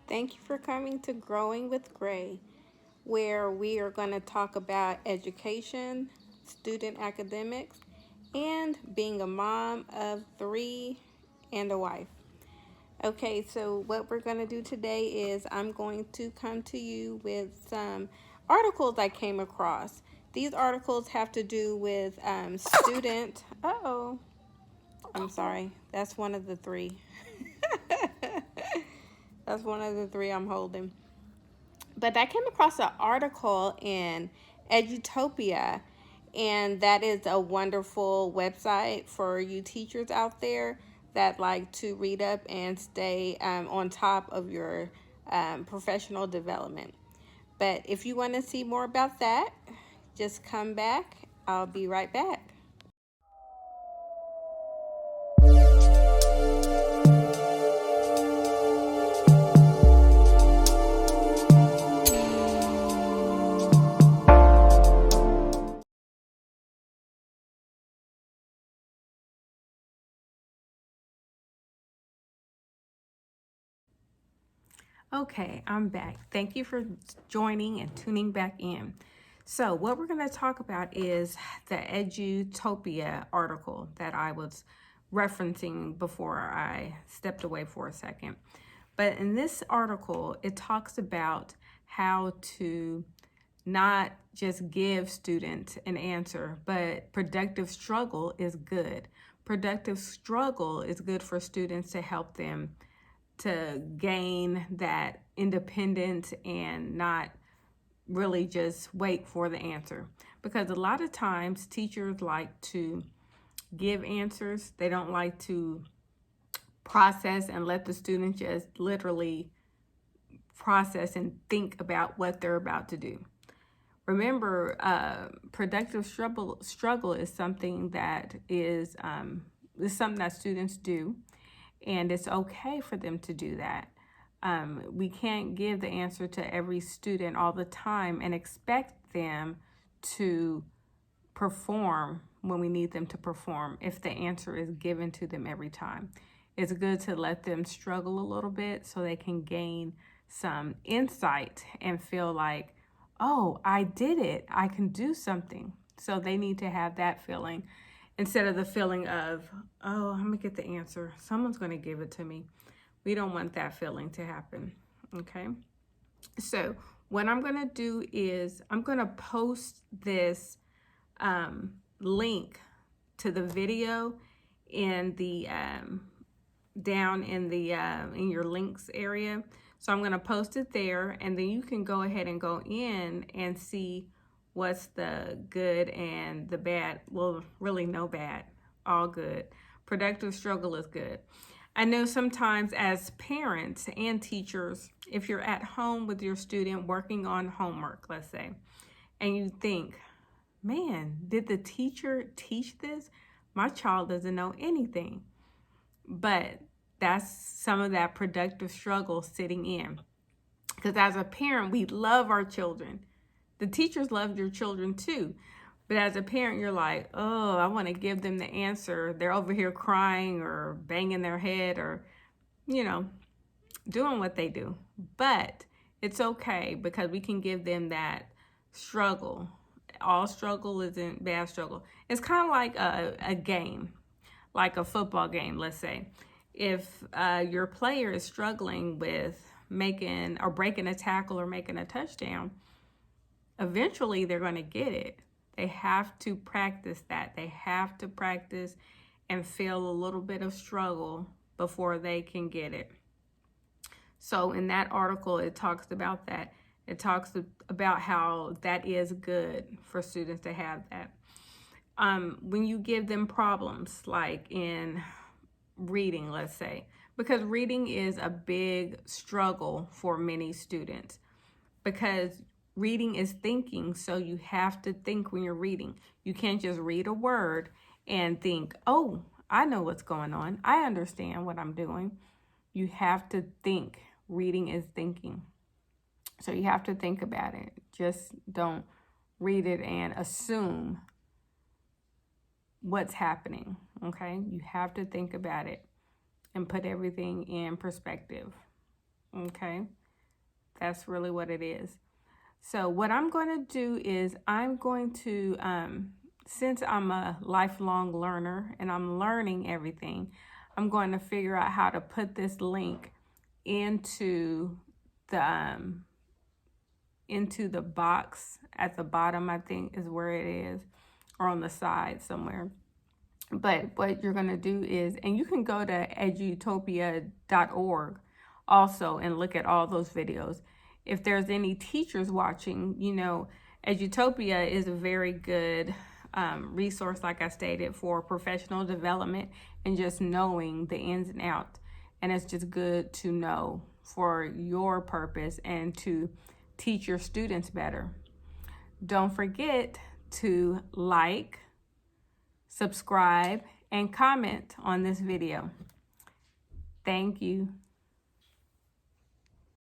Thank you for coming to Growing with Gray, where we are going to talk about education, student academics, and being a mom of three and a wife. Okay, so what we're going to do today is I'm going to come to you with some articles I came across. These articles have to do with student. I'm sorry. That's one of the three. That's one of the three I'm holding. But I came across an article in Edutopia, and that is a wonderful website for you teachers out there that like to read up and stay on top of your professional development. But if you want to see more about that, just come back. I'll be right back. Okay, I'm back. Thank you for joining and tuning back in. So, what we're going to talk about is the Edutopia article that I was referencing before I stepped away for a second. But in this article, it talks about how to not just give students an answer, but productive struggle is good. Productive struggle is good for students to help them to gain that independence and not really just wait for the answer. Because a lot of times teachers like to give answers, they don't like to process and let the student just literally process and think about what they're about to do. Remember, productive struggle is something that is something that students do, and it's okay for them to do that. We can't give the answer to every student all the time and expect them to perform when we need them to perform if the answer is given to them every time. It's good to let them struggle a little bit so they can gain some insight and feel like, oh, I did it. I can do something. So they need to have that feeling instead of the feeling of, oh, I'm going to get the answer. Someone's going to give it to me. We don't want that feeling to happen. Okay. So what I'm going to do is I'm going to post this link to the video in the down in the in your links area. So I'm going to post it there, and then you can go ahead and go in and see what's the good and the bad. Well, really no bad, all good. Productive struggle is good. I know sometimes as parents and teachers, if you're at home with your student working on homework, let's say, and you think, man, did the teacher teach this? My child doesn't know anything. But that's some of that productive struggle sitting in. Because as a parent, we love our children. The teachers love your children too. But as a parent, you're like, oh, I want to give them the answer. They're over here crying or banging their head or, doing what they do. But it's okay because we can give them that struggle. All struggle isn't bad struggle. It's kind of like a game, like a football game, let's say. If your player is struggling with making or breaking a tackle or making a touchdown, eventually they're going to get it. They have to practice that. They have to practice and feel a little bit of struggle before they can get it. So in that article, it talks about that. It talks about how that is good for students to have that. When you give them problems, like in reading, let's say, because reading is a big struggle for many students because reading is thinking. So you have to think when you're reading. You can't just read a word and think, oh, I know what's going on. I understand what I'm doing. You have to think. Reading is thinking. So you have to think about it. Just don't read it and assume what's happening, okay? You have to think about it and put everything in perspective. Okay, that's really what it is. So what I'm going to do is I'm going to, since I'm a lifelong learner and I'm learning everything, I'm going to figure out how to put this link into the box at the bottom, I think is where it is, or on the side somewhere. But what you're going to do is, and you can go to edutopia.org also and look at all those videos. If there's any teachers watching, you know, Edutopia is a very good resource, like I stated, for professional development and just knowing the ins and outs. And it's just good to know for your purpose and to teach your students better. Don't forget to like, subscribe, and comment on this video. Thank you.